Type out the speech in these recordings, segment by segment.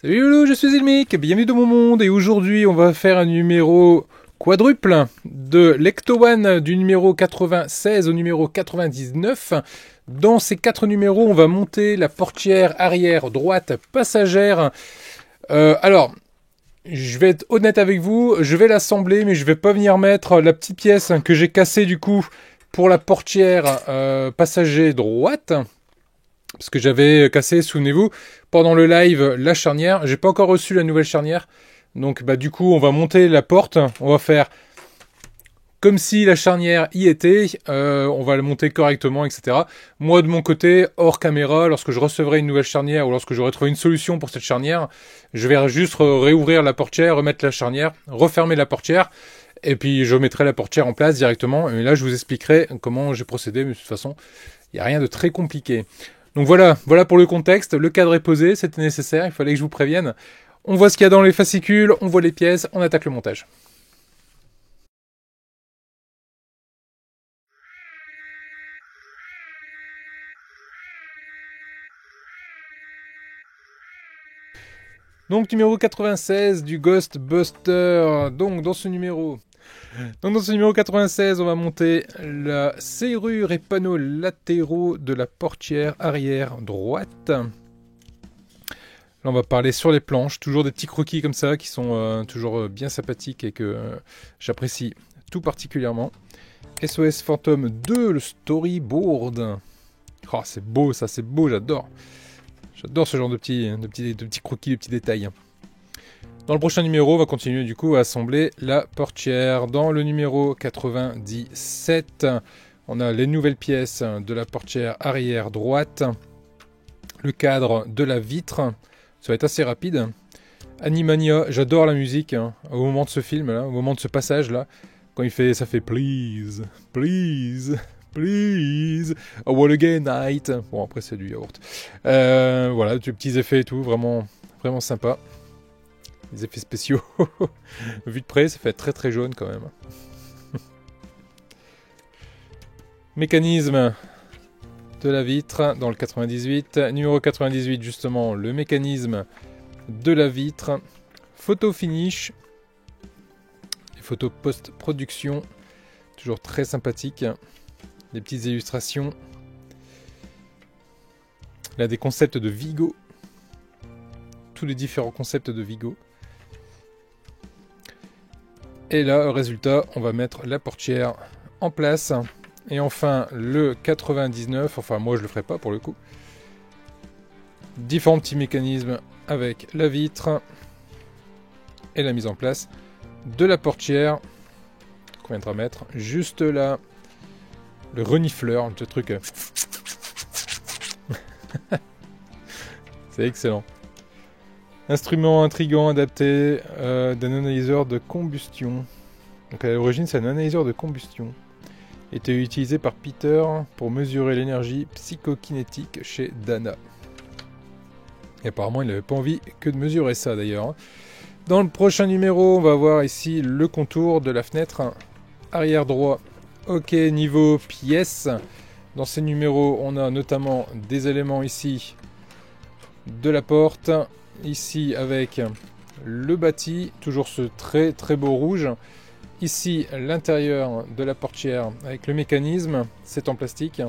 Salut Loulou, je suis Ilmic, bienvenue dans mon monde et aujourd'hui on va faire un numéro quadruple de l'Ecto One du numéro 96 au numéro 99. Dans ces 4 numéros on va monter la portière arrière droite passagère. Alors, je vais être honnête avec vous, je vais l'assembler mais je vais pas venir mettre la petite pièce que j'ai cassée du coup pour la portière passager droite. Parce que j'avais cassé, souvenez-vous, pendant le live, la charnière. J'ai pas encore reçu la nouvelle charnière. Donc, du coup, on va monter la porte. On va faire comme si la charnière y était. On va la monter correctement, etc. Moi, de mon côté, hors caméra, lorsque je recevrai une nouvelle charnière ou lorsque j'aurai trouvé une solution pour cette charnière, je vais juste réouvrir la portière, remettre la charnière, refermer la portière. Et puis, je mettrai la portière en place directement. Et là, je vous expliquerai comment j'ai procédé. Mais de toute façon, il n'y a rien de très compliqué. Donc voilà pour le contexte, le cadre est posé, c'était nécessaire, il fallait que je vous prévienne. On voit ce qu'il y a dans les fascicules, on voit les pièces, on attaque le montage. Donc numéro 96 du Ghostbuster. Donc dans ce numéro 96, on va monter la serrure et panneaux latéraux de la portière arrière droite. Là, on va parler sur les planches, toujours des petits croquis comme ça qui sont toujours bien sympathiques et que j'apprécie tout particulièrement. SOS Phantom 2, le storyboard. Oh, c'est beau ça, c'est beau, j'adore. J'adore ce genre de petits croquis, de petits détails. Dans le prochain numéro, on va continuer du coup à assembler la portière. Dans le numéro 97, on a les nouvelles pièces de la portière arrière droite, le cadre de la vitre. Ça va être assez rapide. Animania, j'adore la musique au moment de ce film, là, au moment de ce passage là, quand il fait, ça fait please, please, please, I wanna get night. Bon après c'est du yaourt. Voilà, des petits effets et tout, vraiment, vraiment sympa. Les effets spéciaux, vu de près, ça fait très très jaune quand même. Mécanisme de la vitre dans le 98. Numéro 98 justement, le mécanisme de la vitre. Photo finish. Les photos post-production. Toujours très sympathique. Des petites illustrations. Là des concepts de Vigo. Tous les différents concepts de Vigo. Et là, résultat, on va mettre la portière en place. Et enfin, le 99, enfin moi je le ferai pas pour le coup. Différents petits mécanismes avec la vitre et la mise en place de la portière qu'on viendra mettre juste là. Le renifleur, ce truc. C'est excellent. Instrument intriguant adapté d'un analyseur de combustion. Donc à l'origine c'est un analyseur de combustion. Était utilisé par Peter pour mesurer l'énergie psychokinétique chez Dana. Et apparemment il n'avait pas envie que de mesurer ça d'ailleurs. Dans le prochain numéro on va voir ici le contour de la fenêtre arrière droit. Ok, niveau pièces. Dans ces numéros on a notamment des éléments ici de la porte. Ici avec le bâti, toujours ce très très beau rouge. Ici l'intérieur de la portière avec le mécanisme, c'est en plastique.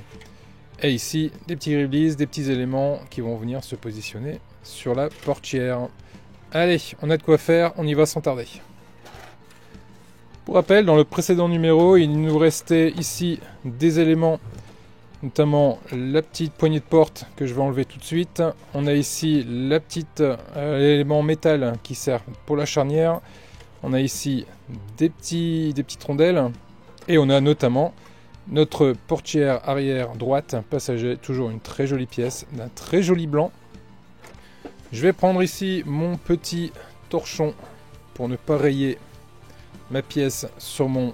Et ici des petits releases, des petits éléments qui vont venir se positionner sur la portière. Allez, on a de quoi faire, on y va sans tarder. Pour rappel, dans le précédent numéro, il nous restait ici des éléments, notamment la petite poignée de porte que je vais enlever tout de suite. On a ici la petite l'élément métal qui sert pour la charnière. On a ici des petites rondelles. Et on a notamment notre portière arrière droite passager. Toujours une très jolie pièce, d'un très joli blanc. Je vais prendre ici mon petit torchon pour ne pas rayer ma pièce sur mon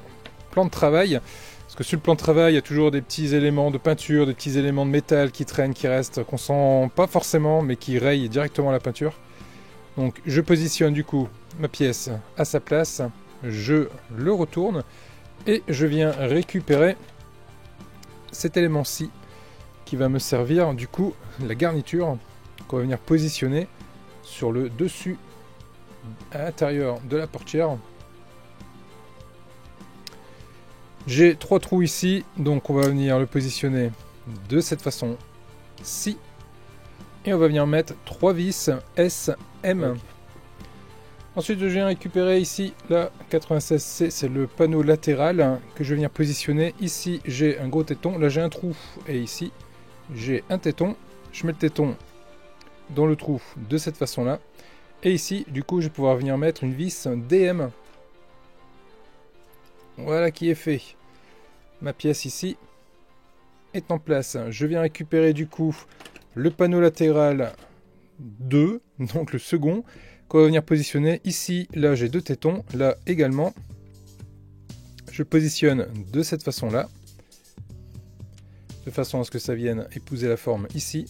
plan de travail. Parce que sur le plan de travail, il y a toujours des petits éléments de peinture, des petits éléments de métal qui traînent, qui restent, qu'on sent pas forcément, mais qui rayent directement la peinture. Donc je positionne du coup ma pièce à sa place, je le retourne, et je viens récupérer cet élément-ci, qui va me servir du coup, la garniture, qu'on va venir positionner sur le dessus à l'intérieur de la portière. J'ai 3 trous ici, donc on va venir le positionner de cette façon-ci. Et on va venir mettre 3 vis S, M. Ensuite, je viens récupérer ici la 96C, c'est le panneau latéral que je vais venir positionner. Ici, j'ai un gros téton, là j'ai un trou, et ici, j'ai un téton. Je mets le téton dans le trou de cette façon-là. Et ici, du coup, je vais pouvoir venir mettre une vis DM. Voilà qui est fait. Ma pièce ici est en place. Je viens récupérer du coup le panneau latéral 2, donc le second, qu'on va venir positionner ici. Là, j'ai 2 tétons, là également. Je positionne de cette façon-là, de façon à ce que ça vienne épouser la forme ici.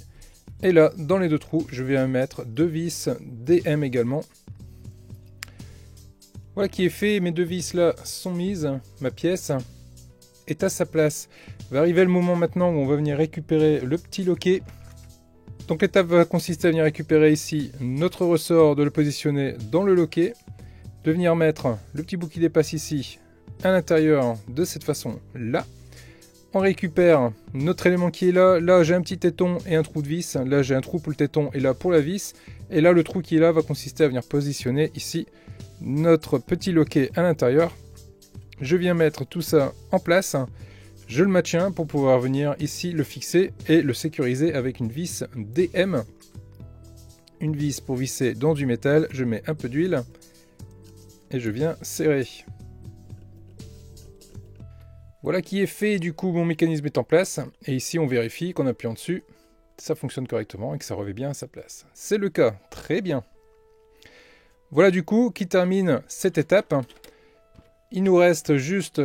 Et là, dans les 2 trous, je vais mettre 2 vis DM également. Voilà qui est fait, mes 2 vis là sont mises, ma pièce est à sa place. Va arriver le moment maintenant où on va venir récupérer le petit loquet. Donc l'étape va consister à venir récupérer ici notre ressort, de le positionner dans le loquet, de venir mettre le petit bout qui dépasse ici à l'intérieur de cette façon là. On récupère notre élément qui est là. Là j'ai un petit téton et un trou de vis. Là j'ai un trou pour le téton et là pour la vis. Et là le trou qui est là va consister à venir positionner ici notre petit loquet à l'intérieur. Je viens mettre tout ça en place. Je le maintiens pour pouvoir venir ici le fixer et le sécuriser avec une vis DM. Une vis pour visser dans du métal. Je mets un peu d'huile et je viens serrer. Voilà qui est fait, du coup mon mécanisme est en place. Et ici on vérifie qu'en appuyant dessus, ça fonctionne correctement et que ça revêt bien à sa place. C'est le cas, très bien. Voilà du coup qui termine cette étape. Il nous reste juste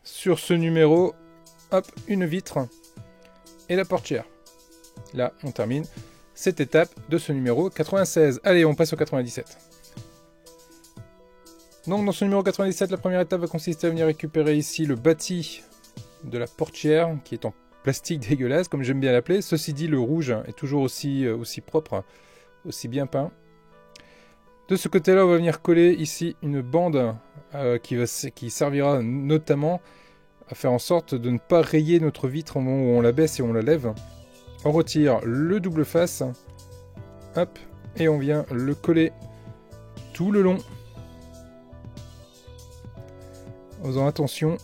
sur ce numéro, hop, une vitre et la portière. Là on termine cette étape de ce numéro 96. Allez, on passe au 97. Donc dans ce numéro 97, la première étape va consister à venir récupérer ici le bâti de la portière qui est en plastique dégueulasse, comme j'aime bien l'appeler. Ceci dit, le rouge est toujours aussi propre, aussi bien peint. De ce côté-là, on va venir coller ici une bande qui servira notamment à faire en sorte de ne pas rayer notre vitre au moment où on la baisse et on la lève. On retire le double face, hop, et on vient le coller tout le long. En faisant attention.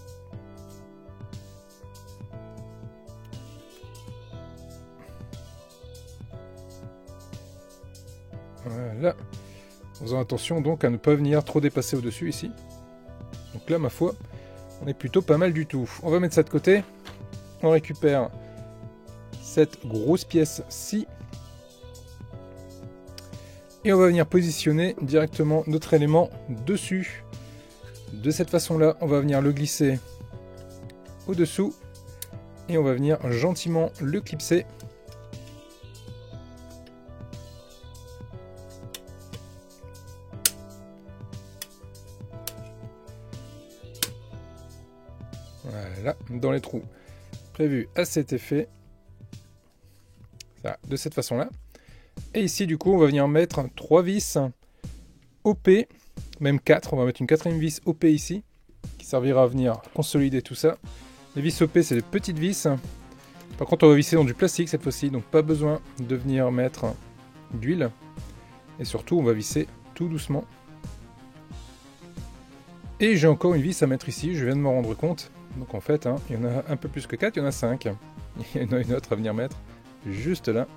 Voilà. En faisant attention donc à ne pas venir trop dépasser au-dessus ici. Donc là, ma foi, on est plutôt pas mal du tout. On va mettre ça de côté. On récupère cette grosse pièce-ci. Et on va venir positionner directement notre élément dessus. De cette façon-là, on va venir le glisser au-dessous et on va venir gentiment le clipser. Voilà, dans les trous prévus à cet effet. Ça, de cette façon-là. Et ici, du coup, on va venir mettre 3 vis OP. Même 4, on va mettre une 4e vis OP ici, qui servira à venir consolider tout ça. Les vis OP, c'est des petites vis. Par contre, on va visser dans du plastique cette fois-ci, donc pas besoin de venir mettre d'huile. Et surtout, on va visser tout doucement. Et j'ai encore une vis à mettre ici, je viens de m'en rendre compte. Donc en fait, il y en a un peu plus que 4, il y en a 5. Il y en a une autre à venir mettre juste là.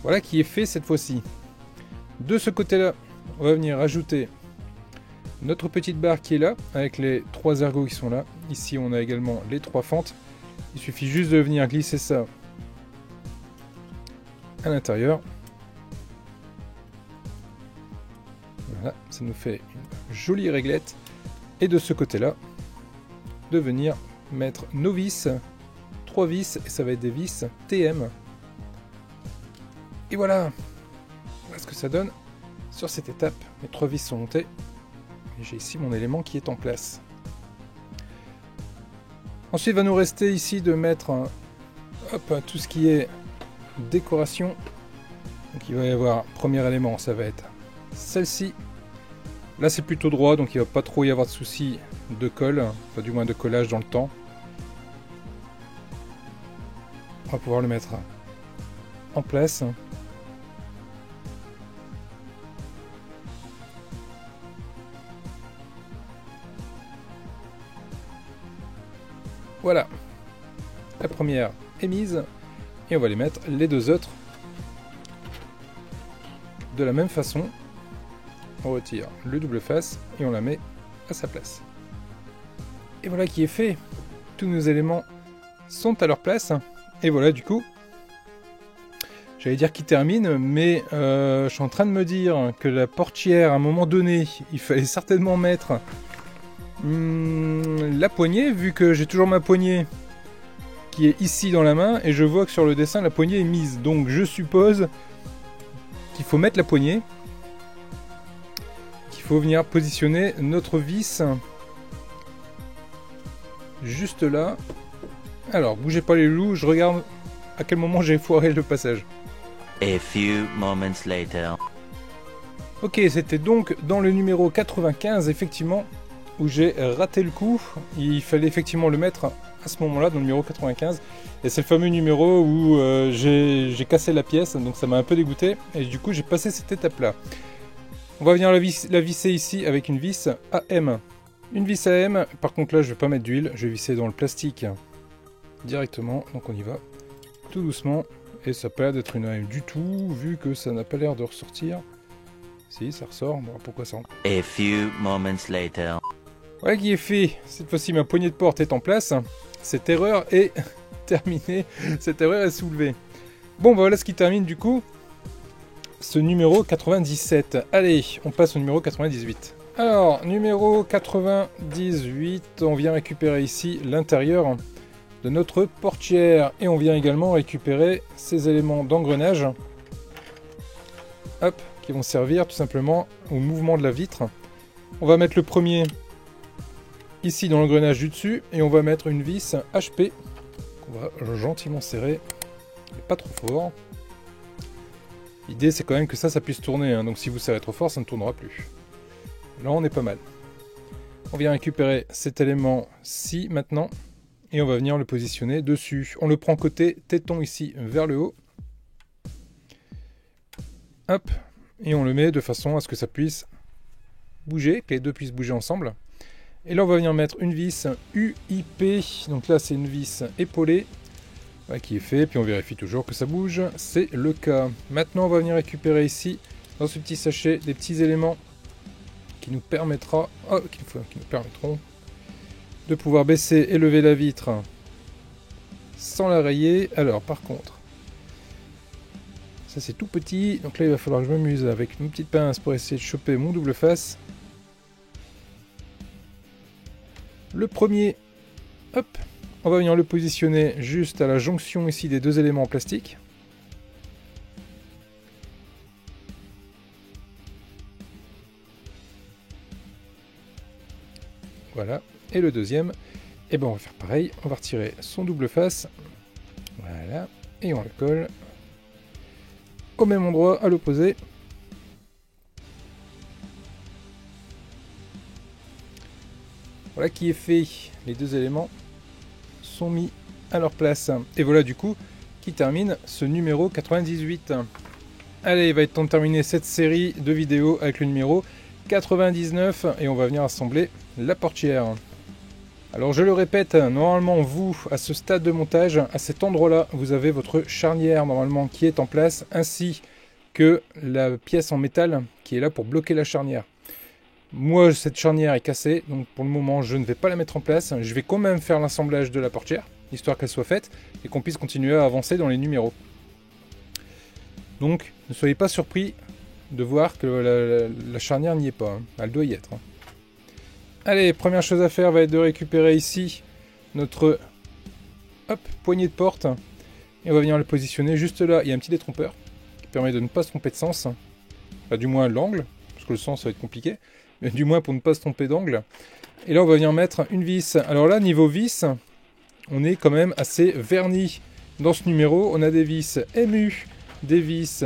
Voilà qui est fait cette fois-ci. De ce côté-là, on va venir ajouter notre petite barre qui est là, avec les 3 ergots qui sont là. Ici, on a également les 3 fentes. Il suffit juste de venir glisser ça à l'intérieur. Voilà, ça nous fait une jolie réglette. Et de ce côté-là, de venir mettre nos vis, 3 vis, et ça va être des vis TM. Et voilà, voilà ce que ça donne. Sur cette étape, mes 3 vis sont montées et j'ai ici mon élément qui est en place. Ensuite, il va nous rester ici de mettre tout ce qui est décoration. Donc il va y avoir, premier élément, ça va être celle-ci. Là c'est plutôt droit, donc il va pas trop y avoir de soucis de colle, enfin du moins de collage dans le temps. On va pouvoir le mettre en place. Voilà, la première est mise et on va les mettre les deux autres de la même façon. On retire le double face et on la met à sa place. Et voilà qui est fait. Tous nos éléments sont à leur place. Et voilà du coup, j'allais dire qu'il termine, mais je suis en train de me dire que la portière, à un moment donné, il fallait certainement mettre la poignée, vu que j'ai toujours ma poignée qui est ici dans la main, et je vois que sur le dessin, la poignée est mise. Donc je suppose qu'il faut mettre la poignée, qu'il faut venir positionner notre vis juste là. Alors, bougez pas les loups, je regarde à quel moment j'ai foiré le passage. A few moments later. Ok, c'était donc dans le numéro 95, effectivement, où j'ai raté le coup. Il fallait effectivement le mettre à ce moment-là, dans le numéro 95. Et c'est le fameux numéro où j'ai cassé la pièce, donc ça m'a un peu dégoûté. Et du coup, j'ai passé cette étape-là. On va venir la visser ici avec une vis AM. Une vis AM, par contre là, je vais pas mettre d'huile, je vais visser dans le plastique directement. Donc on y va tout doucement. Et ça n'a pas l'air d'être une AM du tout, vu que ça n'a pas l'air de ressortir. Si, ça ressort. Bon, pourquoi ça? A few moments later. Voilà qui est fait. Cette fois-ci, ma poignée de porte est en place. Cette erreur est terminée. Cette erreur est soulevée. Bon, bah voilà ce qui termine du coup ce numéro 97. Allez, on passe au numéro 98. Alors, numéro 98, on vient récupérer ici l'intérieur de notre portière. Et on vient également récupérer ces éléments d'engrenage. Hop, qui vont servir tout simplement au mouvement de la vitre. On va mettre le premier ici dans l'engrenage du dessus et on va mettre une vis HP qu'on va gentiment serrer, mais pas trop fort. L'idée c'est quand même que ça puisse tourner, hein. Donc si vous serrez trop fort, ça ne tournera plus. Là on est pas mal. On vient récupérer cet élément-ci maintenant et on va venir le positionner dessus. On le prend côté téton ici vers le haut. Hop, et on le met de façon à ce que ça puisse bouger, que les deux puissent bouger ensemble. Et là on va venir mettre une vis UIP, donc là c'est une vis épaulée, voilà, qui est fait, puis on vérifie toujours que ça bouge, c'est le cas. Maintenant on va venir récupérer ici, dans ce petit sachet, des petits éléments qui nous permettront de pouvoir baisser et lever la vitre sans la rayer. Alors par contre, ça c'est tout petit, donc là il va falloir que je m'amuse avec une petite pince pour essayer de choper mon double face. Le premier, hop, on va venir le positionner juste à la jonction ici des deux éléments en plastique. Voilà, et le deuxième, et ben on va faire pareil, on va retirer son double face, voilà, et on le colle au même endroit, à l'opposé. Voilà qui est fait, les deux éléments sont mis à leur place. Et voilà du coup qui termine ce numéro 98. Allez, il va être temps de terminer cette série de vidéos avec le numéro 99 et on va venir assembler la portière. Alors je le répète, normalement vous, à ce stade de montage, à cet endroit-là, vous avez votre charnière normalement qui est en place, ainsi que la pièce en métal qui est là pour bloquer la charnière. Moi, cette charnière est cassée, donc pour le moment, je ne vais pas la mettre en place. Je vais quand même faire l'assemblage de la portière, histoire qu'elle soit faite, et qu'on puisse continuer à avancer dans les numéros. Donc, ne soyez pas surpris de voir que la charnière n'y est pas, hein. Elle doit y être. Hein. Allez, première chose à faire va être de récupérer ici notre poignée de porte, et on va venir le positionner juste là. Il y a un petit détrompeur qui permet de ne pas se tromper de sens, enfin, du moins l'angle, parce que le sens ça va être compliqué. Mais du moins pour ne pas se tromper d'angle. Et là on va venir mettre une vis. Alors là niveau vis, on est quand même assez verni. Dans ce numéro on a des vis MU, des vis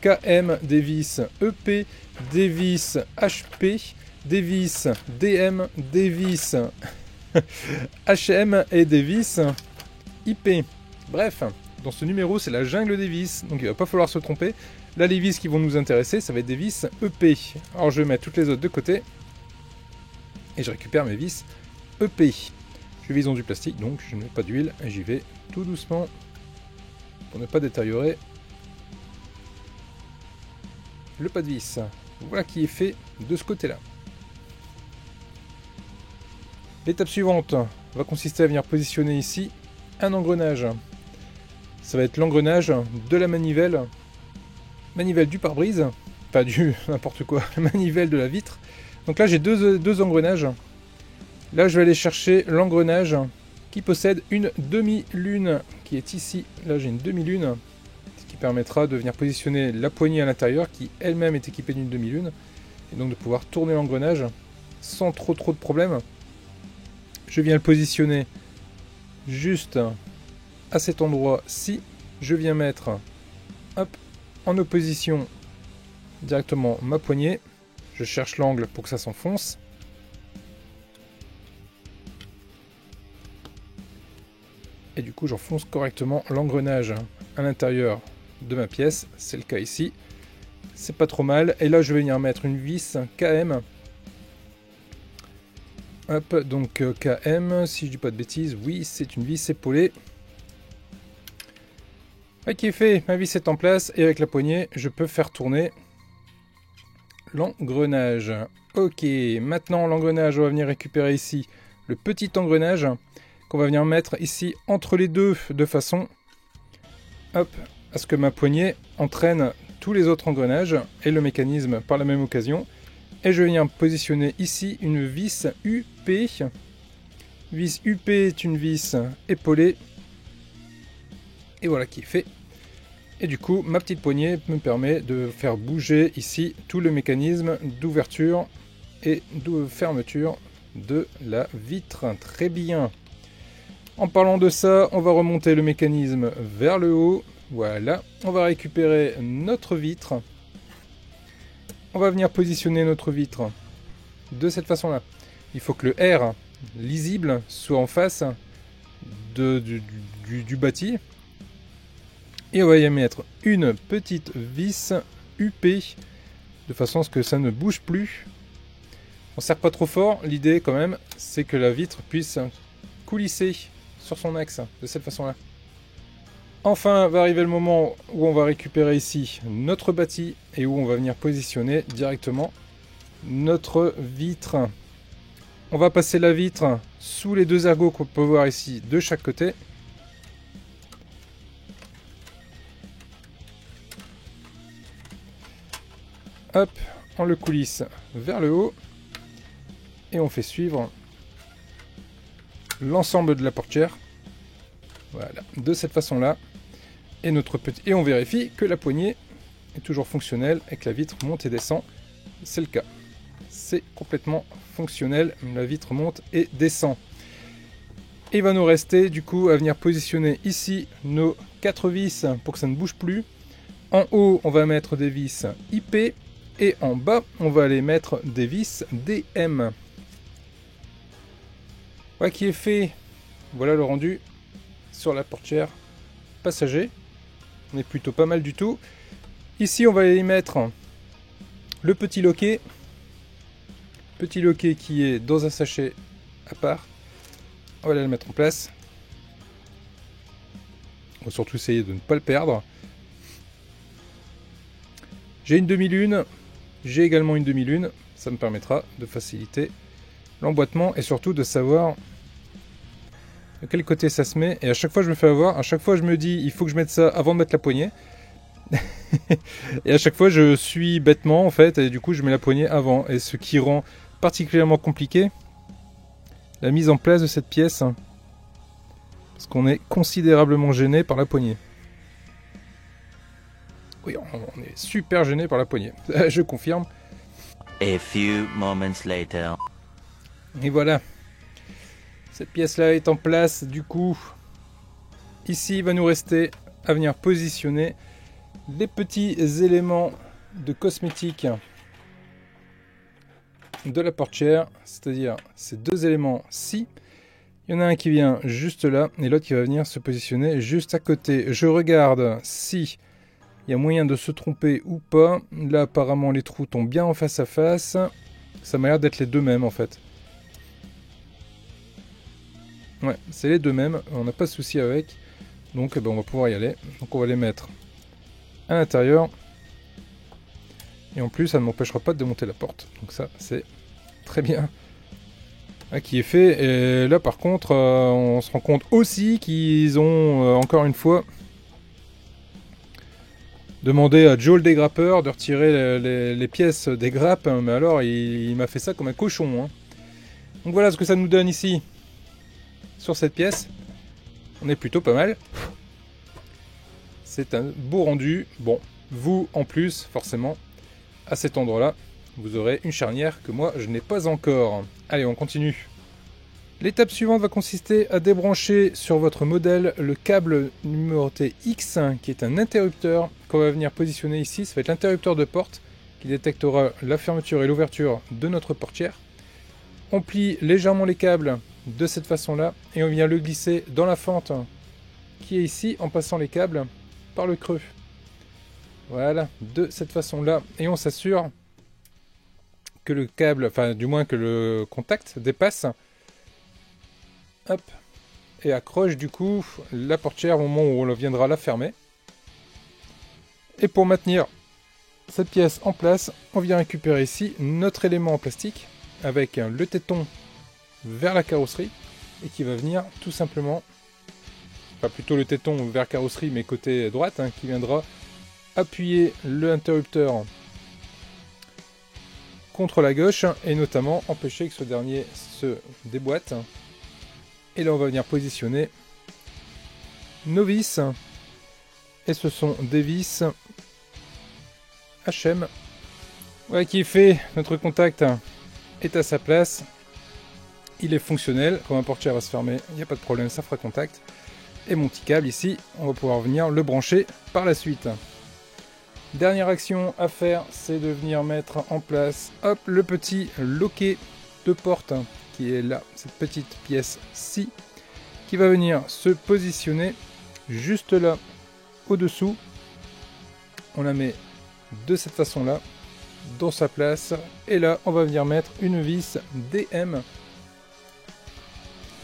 KM, des vis EP, des vis HP, des vis DM, des vis HM et des vis IP. Bref, dans ce numéro, c'est la jungle des vis, donc il va pas falloir se tromper. Là, les vis qui vont nous intéresser, ça va être des vis EP. Alors, je vais mettre toutes les autres de côté et je récupère mes vis EP. Je vis dans du plastique, donc je ne mets pas d'huile et j'y vais tout doucement pour ne pas détériorer le pas de vis. Voilà qui est fait de ce côté-là. L'étape suivante va consister à venir positionner ici un engrenage. Ça va être l'engrenage de la manivelle du pare-brise, pas du n'importe quoi, la manivelle de la vitre. Donc là j'ai deux engrenages. Là je vais aller chercher l'engrenage qui possède une demi-lune qui est ici. Là j'ai une demi-lune qui permettra de venir positionner la poignée à l'intérieur qui elle-même est équipée d'une demi-lune et donc de pouvoir tourner l'engrenage sans trop de problèmes. Je viens le positionner juste à cet endroit-ci. Je viens mettre hop, en opposition directement ma poignée. Je cherche l'angle pour que ça s'enfonce. Et du coup j'enfonce correctement l'engrenage à l'intérieur de ma pièce. C'est le cas ici. C'est pas trop mal. Et là je vais venir mettre une vis KM. Hop, donc KM, si je dis pas de bêtises, oui, c'est une vis épaulée. Ok, fait, ma vis est en place et avec la poignée, je peux faire tourner l'engrenage. Ok, maintenant l'engrenage, on va venir récupérer ici le petit engrenage qu'on va venir mettre ici entre les deux de façon hop, à ce que ma poignée entraîne tous les autres engrenages et le mécanisme par la même occasion. Et je vais venir positionner ici une vis UP. Vis UP est une vis épaulée. Et voilà qui est fait. Et du coup, ma petite poignée me permet de faire bouger ici tout le mécanisme d'ouverture et de fermeture de la vitre. Très bien. En parlant de ça, on va remonter le mécanisme vers le haut. Voilà. On va récupérer notre vitre. On va venir positionner notre vitre de cette façon-là. Il faut que le R lisible soit en face du bâti. Et on va y mettre une petite vis UP de façon à ce que ça ne bouge plus. On ne serre pas trop fort. L'idée quand même, c'est que la vitre puisse coulisser sur son axe de cette façon-là. Enfin, va arriver le moment où on va récupérer ici notre bâti et où on va venir positionner directement notre vitre. On va passer la vitre sous les deux ergots qu'on peut voir ici de chaque côté. Hop, on le coulisse vers le haut et on fait suivre l'ensemble de la portière. Voilà, de cette façon-là. Et on vérifie que la poignée est toujours fonctionnelle et que la vitre monte et descend. C'est le cas. C'est complètement fonctionnel. La vitre monte et descend. Et il va nous rester du coup à venir positionner ici nos 4 vis pour que ça ne bouge plus. En haut, on va mettre des vis IP. Et en bas, on va aller mettre des vis DM. Voilà qui est fait. Voilà le rendu sur la portière passager. On est plutôt pas mal du tout. Ici, on va y mettre le petit loquet. Petit loquet qui est dans un sachet à part. On va aller le mettre en place. On va surtout essayer de ne pas le perdre. J'ai une demi-lune. J'ai également une demi-lune. Ça me permettra de faciliter l'emboîtement et surtout de savoir de quel côté ça se met. Et à chaque fois je me fais avoir, à chaque fois je me dis il faut que je mette ça avant de mettre la poignée. Et à chaque fois je suis bêtement en fait et du coup je mets la poignée avant. Et ce qui rend particulièrement compliqué la mise en place de cette pièce. Parce qu'on est considérablement gêné par la poignée. Oui, on est super gêné par la poignée. Je confirme. A few moments later. Et voilà. Cette pièce-là est en place. Du coup, ici, il va nous rester à venir positionner les petits éléments de cosmétiques de la portière, c'est-à-dire ces deux éléments-ci. Il y en a un qui vient juste là et l'autre qui va venir se positionner juste à côté. Je regarde si il y a moyen de se tromper ou pas. Là, apparemment, les trous tombent bien en face à face. Ça m'a l'air d'être les deux mêmes en fait. Ouais, c'est les deux mêmes. On n'a pas de souci avec. Donc, on va pouvoir y aller. Donc, on va les mettre à l'intérieur. Et en plus, ça ne m'empêchera pas de démonter la porte. Donc ça, c'est très bien. Qui est fait. Et là, par contre, on se rend compte aussi qu'ils ont, encore une fois, demandé à Joe le dégrappeur de retirer les pièces des grappes. Mais alors, il m'a fait ça comme un cochon. Hein. Donc voilà ce que ça nous donne ici. Sur cette pièce. On est plutôt pas mal. C'est un beau rendu. Bon, vous, en plus, forcément, à cet endroit-là, vous aurez une charnière que moi, je n'ai pas encore. Allez, on continue. L'étape suivante va consister à débrancher sur votre modèle le câble numéroté X, qui est un interrupteur qu'on va venir positionner ici. Ça va être l'interrupteur de porte qui détectera la fermeture et l'ouverture de notre portière. On plie légèrement les câbles de cette façon-là et on vient le glisser dans la fente qui est ici en passant les câbles par le creux. Voilà, de cette façon-là. Et on s'assure que le câble, enfin du moins que le contact dépasse. Hop. Et accroche du coup la portière au moment où on viendra la fermer. Et pour maintenir cette pièce en place, on vient récupérer ici notre élément en plastique avec le téton vers la carrosserie et qui va venir tout simplement, enfin plutôt le téton vers carrosserie mais côté droite, hein, qui viendra appuyer l'interrupteur contre la gauche et notamment empêcher que ce dernier se déboîte. Et là on va venir positionner nos vis et ce sont des vis HM. Voilà qui est fait, notre contact est à sa place, il est fonctionnel, quand ma portière va se fermer, il n'y a pas de problème, ça fera contact. Et mon petit câble ici, on va pouvoir venir le brancher par la suite. Dernière action à faire, c'est de venir mettre en place hop, le petit loquet de porte qui est là, cette petite pièce-ci, qui va venir se positionner juste là, au-dessous. On la met de cette façon-là, dans sa place. Et là, on va venir mettre une vis DM.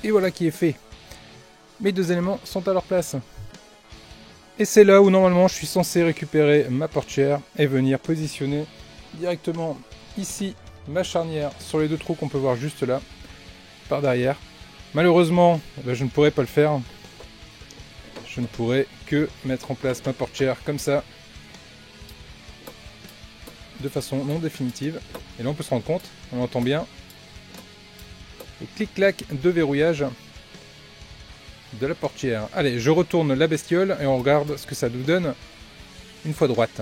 Et voilà qui est fait. Mes deux éléments sont à leur place. Et c'est là où normalement je suis censé récupérer ma portière et venir positionner directement ici ma charnière sur les deux trous qu'on peut voir juste là, par derrière. Malheureusement, je ne pourrai pas le faire. Je ne pourrai que mettre en place ma portière comme ça, de façon non définitive. Et là on peut se rendre compte, on entend bien le clic-clac de verrouillage de la portière. Allez, je retourne la bestiole et on regarde ce que ça nous donne une fois droite.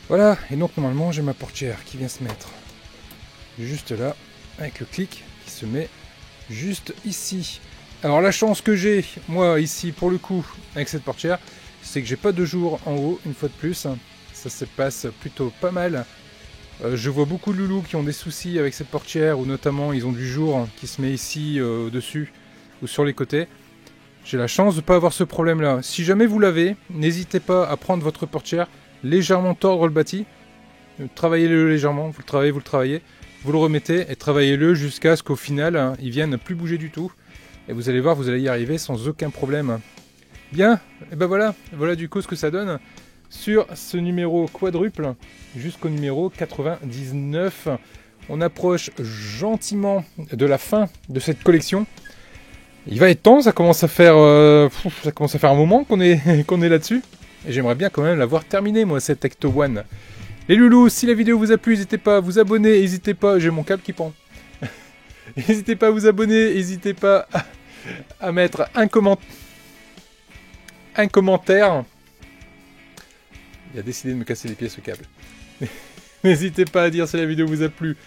Voilà, et donc normalement j'ai ma portière qui vient se mettre juste là, avec le clic qui se met juste ici. Alors la chance que j'ai, moi ici pour le coup, avec cette portière, c'est que j'ai pas de jour en haut, une fois de plus. Ça se passe plutôt pas mal. Je vois beaucoup de loulous qui ont des soucis avec cette portière, ou notamment ils ont du jour qui se met ici au-dessus ou sur les côtés. J'ai la chance de ne pas avoir ce problème là. Si jamais vous l'avez, n'hésitez pas à prendre votre portière, légèrement tordre le bâti, travaillez-le légèrement, vous le travaillez, vous le remettez et travaillez-le jusqu'à ce qu'au final hein, il vienne plus bouger du tout. Et vous allez voir, vous allez y arriver sans aucun problème. Bien, et ben voilà du coup ce que ça donne sur ce numéro quadruple jusqu'au numéro 99. On approche gentiment de la fin de cette collection. Il va être temps, ça commence à faire un moment qu'on est, qu'on est là-dessus. Et j'aimerais bien quand même l'avoir terminé, moi, cette Ecto One. Les loulous, si la vidéo vous a plu, n'hésitez pas à vous abonner, n'hésitez pas, j'ai mon câble qui pend. N'hésitez pas à vous abonner, n'hésitez pas à mettre un commentaire. Il a décidé de me casser les pieds ce câble. N'hésitez pas à dire si la vidéo vous a plu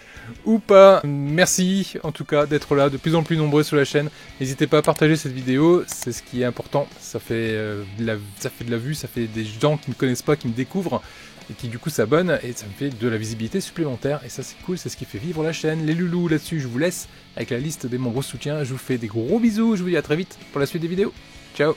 ou pas. Merci en tout cas d'être là, de plus en plus nombreux sur la chaîne. N'hésitez pas à partager cette vidéo, c'est ce qui est important. Ça fait de la vue, ça fait des gens qui ne me connaissent pas, qui me découvrent et qui du coup s'abonnent et ça me fait de la visibilité supplémentaire et ça c'est cool, c'est ce qui fait vivre la chaîne. Les loulous là-dessus, je vous laisse avec la liste des membres soutiens. Je vous fais des gros bisous, je vous dis à très vite pour la suite des vidéos. Ciao.